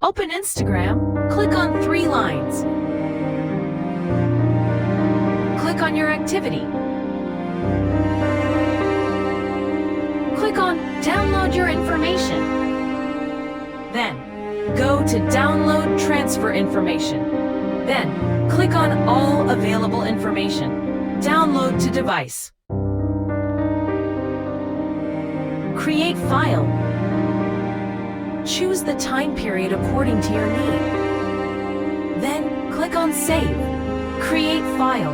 Open Instagram, click on 3 lines. Click on your activity. Click on Download your information. Then, go to Download Transfer Information. Then, click on All Available Information. Download to device. Create file. Choose the time period according to your need. Then, click on Save. Create file.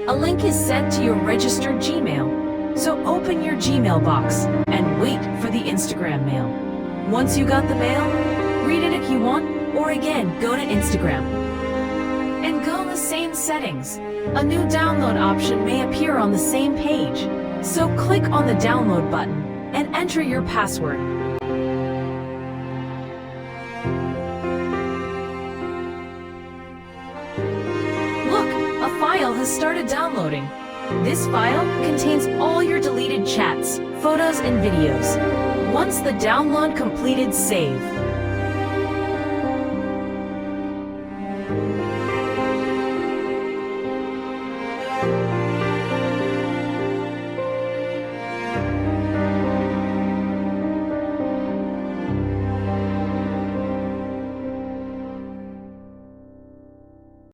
A link is sent to your registered Gmail, so open your Gmail box and wait for the Instagram mail. Once you got the mail, read it if you want, or again, go to Instagram. And go in the same settings. A new download option may appear on the same page, so click on the download button and enter your password. File has started downloading. This file contains all your deleted chats, photos, and videos. Once the download completed, save.